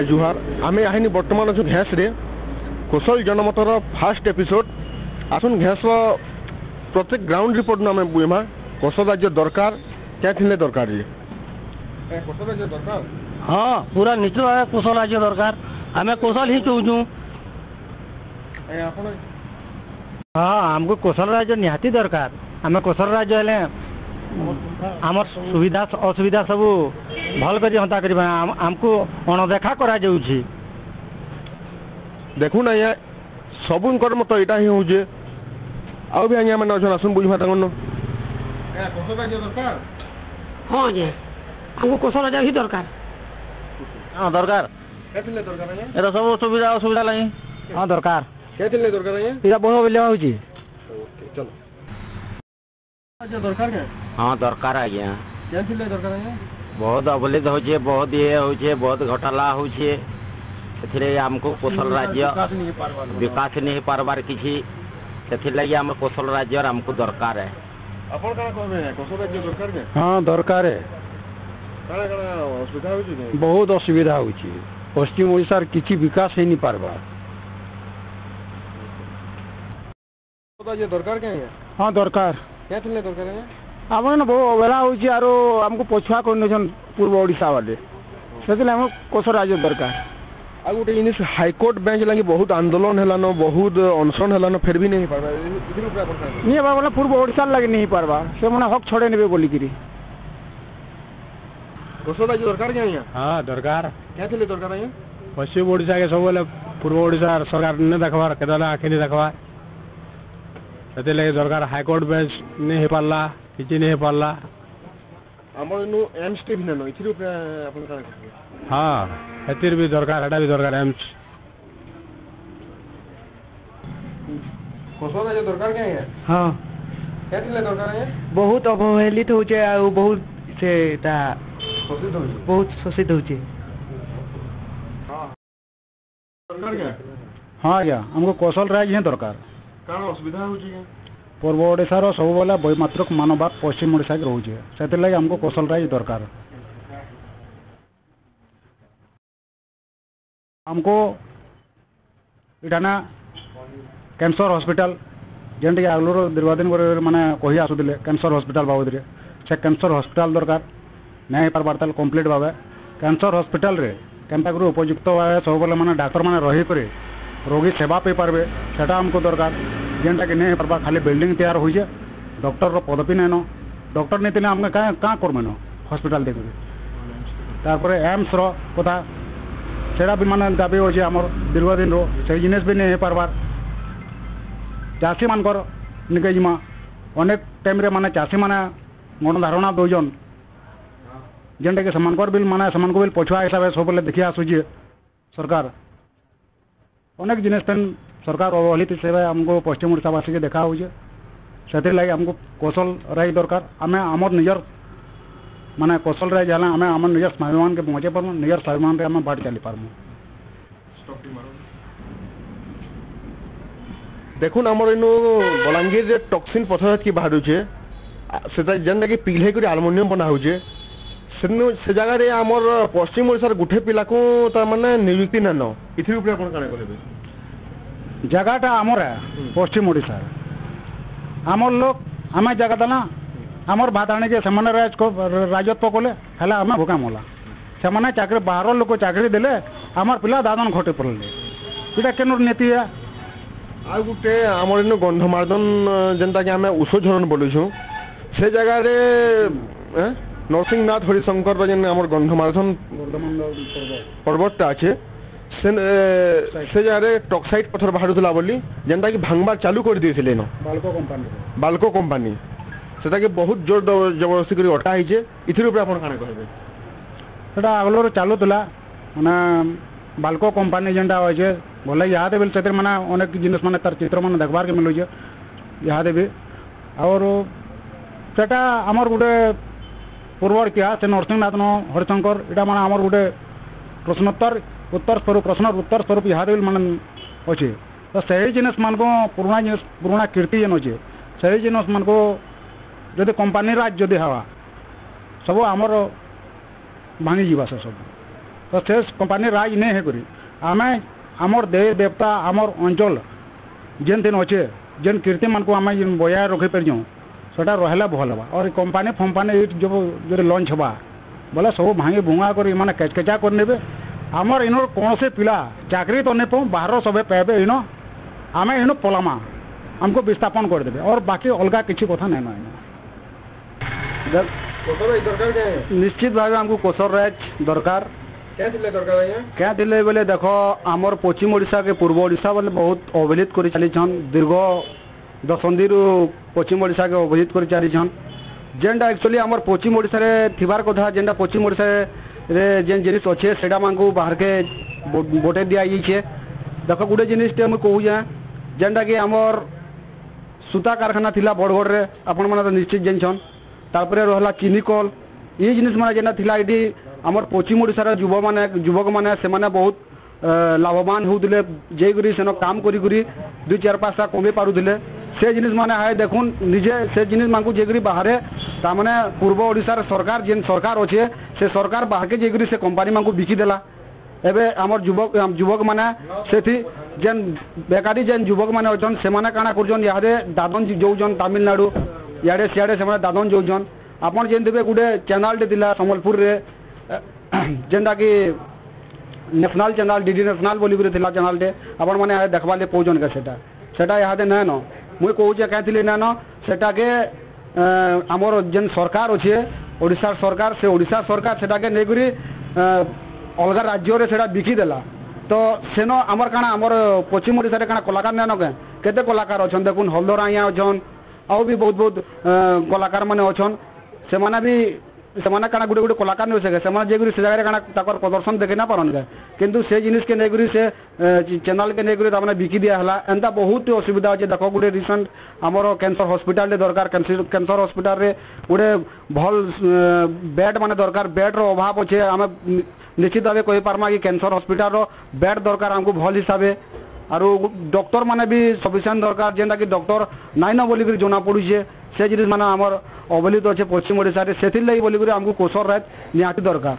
जुहार आम आईनी बर्तमान अच्छे घेस रे कौशल जनमतर फास्ट एपिसोड आसन घेस प्रत्येक ग्राउंड रिपोर्ट आम बुझमा कौशल राज्य दरकार क्या थिले दरकार ये कौशल राज्य दरकार हाँ पूरा निश्चित भाव कौशल राज्य दरकार आम कौशल ही चाहूँ हाँ आमको कौशल राज्य निहाती दरकार आम कौशल राज्य हेले आमर सुविधा असुविधा सब भल कर हंता कर आमको अणदेखा करा जाउछि देखु ना ये सबुनकर मत यहाँ ही हूँ आउ भी आज्ञा मैंने आसन बुझा तक कौशल राज्य दरकार हाँ जी हमको कौशल राज्य ही दरकार हाँ दरकार ये सब सुविधा असुविधा लगी हाँ दरकार क्या दरकार इरा बहुत बिलिया होची चलो दरकार क्या हाँ दरकार आज्ञा क्या दरकार है बहुत अवलित होचे बहुत ये होचे बहुत घोटाला होचे से आमको कौशल राज्य विकास नहीं पारबार किसी से लगी आम कौशल राज्य आमको दरकार है आपण कौन कहबे कौशल राज्य दरकार के हाँ दरकार है काना काना असुविधा होची बहुत असुविधा होची पश्चिम ओडिशार किसी विकास ही नहीं पारबार राज्य दरकार क्या है हाँ दरकार क्या थिले दरकार है आम बहुत अवहेला होची आरो हमको पछुआ कर पूर्व ओडिशा वाले से कौशल राज्य दरकार आ गोटे जिनिस हाईकोर्ट बेंच लगी बहुत आंदोलन हेलानो बहुत अनशन हेलानो फिर भी नहीं पारबा नहीं बाबा पूर्व ओडिशा लगे नहीं पारबा से मैंने हक छोड़े नेबे बोलिकी कौशल राज्य दरकार क्या है हाँ दरकार क्या थिले दरकार है पश्चिम ओडिशा के सब पूर्व ओडिशा सरकार नहीं देखबार केदार आखि नहीं देखबार से लगे दरकार हाईकोर्ट बेंच नहीं हो पारला किसी नहीं हो पारला आमर इनु एम्स टे भिन्न इथिर ऊपर अपन का हाँ हेतिर भी दरकार हेटा भी दरकार एम्स कौशल राज्य दरकार क्या है हाँ क्या थिले दरकार है बहुत अवहेलित होचे आ बहुत से ता शोषित होची बहुत शोषित होचे हां दरकार क्या हाँ आज्ञा हमको कौशल राज्य ही दरकार कारण असुविधा होची पूर्व ओडिशार सब बेला वैमात्रिक मानवाद पश्चिम ओडिशा के रोचे से लगे हमको कौशल राज्य दरकार हमको इटाना कैंसर हॉस्पिटल जेनटी आगुर दीर्घ दिन माने कही आसुले कैंसर हॉस्पिटल बाबद से कैंसर हॉस्पिटल दरकार नहीं पारबार ताल कंप्लीट भाव कैंसर हॉस्पिटल रे केनता कर उपयुक्त भाव सब बेले माने डाक्टर माने रही करे रोगी सेवा पाई पारबे सेटा हमको दरकार जेनटा कि नहीं पारबा खाली बिल्डिंग तैयार हो डॉक्टर पदवी नहीं न डॉक्टर नहीं थे आम क्या करमे न हॉस्पिटल देखिए एम्स रहा सेटा भी माने दाबी अच्छे आमर दीर्घ दिन से जिनिस भी नहीं पारबार चाषी मानकर निके जिमा अनेक टाइम रे माने चाषी माने गणधारणा दौजन जेनटा कि समानकर बिल माने समानकर बिल पछुआ हिसाब से सब बेले देखी आसुचे सरकार अनेक जिनिस सरकार अवहेलित हिसाब हमको पश्चिम ओडिशावासी के देखा हो से लगे हमको कौशल राज्य दरकार आम आमर निजर माने कौशल राज्य आम आम निजर स्वाभिमान के पहुँचे पार्म निजर स्वाभिमान आम बाट चली पार्म देखुन आमर इनु बलांगीर टॉक्सिन पथर की बाहर से जेनटा कि पिघले कर आलुमिनियम बना होचे से जगह रे आमर पश्चिम ओडिशार गुठे पिला को ता माने नियुक्ति न न इथि ऊपर अपन काने करबे जगहटा आमर है पश्चिम ओडिशा आमर लोग आम जगह देना आमर भात आने के सेमाने राजत्व कले हेला आम भोका मला से चाकरी बाहर लोक चाकरी देले आमर पिला दादन घटे पड़े इटा केन नीति है आ गुटे आमर इनु गंधमार्दन जेनटा कि आम उषो झरण बोलुछु से जगह रे नरसिंहनाथ हरिशंकर जेन आमर गंधमार्दन पर्वतटा अच्छे से जगह टॉक्साइड पथर बाहर बोली जेनटा कि भांगबार चालू कर दिए बाल्को कंपानी सेटा कि बहुत जोर जबरदस्ती कर अटा होइछे इथिर ऊपर आपण काने कहबे सेटा आगलोर चालूला माने बाल्को कंपानी जेनटा होइछे बोले याद बेल से माने अनेक जिनिस माने तार चित्र माने देखबार के मिलुछे याद भी और सेटा हमर गुटे पूर्वर क्या से नरसिंहनाथ हरिशंकर इटा माने हमर गुटे प्रश्नोत्तर उत्तर स्वरूप प्रश्न उत्तर स्वरूप यहाँ माने अच्छे तो सही जिनिस मान को पुराना कीर्ति जेन अच्छे सही जिनिस मान को जदि कंपानी राज जदि हवा सब आमर भांगी जीवा से सब तो से कंपानी राज नहीं है करी आमे आमर देव देवता आमर अंचल जेन दिन अच्छे जेन कीर्ति मान को आम बजाय रखी पार्छूँ सेटा रहा भल हवा और कंपानी फंपानी जो लंच हवा बोले सब भांगी भुआ कर माने केचकेचा कर नेबे आमर इन कौन से पिला चाकरी तो नहीं पाऊँ बाहर सब पाइबे इन आम इन पलामा हमको विस्थापन करदेवे और बाकी अलग किसी कथा नहीं ना निश्चित भाव हमको कोशल राज दरकार क्या थिले बोले देख आमर पश्चिम ओडिशा के पूर्व ओडिशा बोले बहुत अवहेलित कर चलीछन दीर्घ दशंधि पश्चिम ओडिशा के अवहेलित कर चलीछन जेनटा एक्चुअली आमर पश्चिम ओडिशा रे थिबार कथा जेनटा पश्चिम ओडिशा रे जेन जिनिस अच्छे सेटा मानकु बाहर के बोटे दिया जाइए देख गोटे जिनिसटे मुझे कहूँ जेनटा कि आमर सूता कारखाना थिला बड़गढ़ रे आपण माने तो निश्चित जानछन तापरे रहला चीनी कल ये जिनिस माने जेना थिला इडी आमर पश्चिम ओडिशा युवक माने से माने बहुत लाभवान होउतिले जेगुरी सेन काम करी करी 2-4 पैसा कमे पारुतिले से जिनिस माने हाय देखुन निजे से जिनिस मानकु जेगुरी बाहरे ता माने पूर्व ओडिशा रे सरकार जेन सरकार अच्छे से सरकार बाहर के जेगुरी से कंपनी मानकु बिकी देला एबे आमर युवक माने सेठी जेन बेकारी जेन युवक माने अछन से माने काना करजन यादे दादन जोजन तमिलनाडु याडे सियाडे से माने दादन जोजन आपण जेन देबे गुडे चैनल टे दिला संबलपुर रे जेनटा कि नेशनल चैनल डीडी नेशनल बोली गुरे थिला चैनल टे आपण माने आए देखबा ले पौजन के सेटा यादे न न मुई कहू जे कहथिले न न सेटा के आमर जेन सरकार अच्छे ओडिशा सरकार से ओडिशा सरकार सेटा के नेगुरी अलग राज्य रे सेटा बिकी देला तो सेन आमर काना आमर पश्चिम ओडिशा रे काना कलाकार नान के केते कलाकार अछन देखुन हल्दराइया अछन आउ भी बहुत बहुत कलाकार माने अछन से माने भी से माने काना गुडे गुडे कलाकार नै सके से माने जेगुरी से जगह रे काना ताकर प्रदर्शन देखे ना पारन के किंतु से जिनिस के नेगुरी से चैनल के नेगुरी त माने बिकी दिया हला एंता बहुत असुविधा अछि देखो गुडे रिसेंट आमर कैंसर हॉस्पिटल रे दरकार कैंसर हॉस्पिटल रे गुडे भल बेड माने दरकार बेड रो अभाव अछि हम निश्चित भाव कहि पारमा कि कैंसर हॉस्पिटल रो बेड दरकार हमको भल हिसाबे आरो डॉक्टर माने भी सफिशिएंट दरकार जेंटा कि डॉक्टर नाइन बोली कर जना पड़ुछे से जिनिस माने आमर अवहेलित अच्छे पश्चिम ओडिशा रे सेथिर लागि बोली कर हमको कोशल राज निहाती दरकार।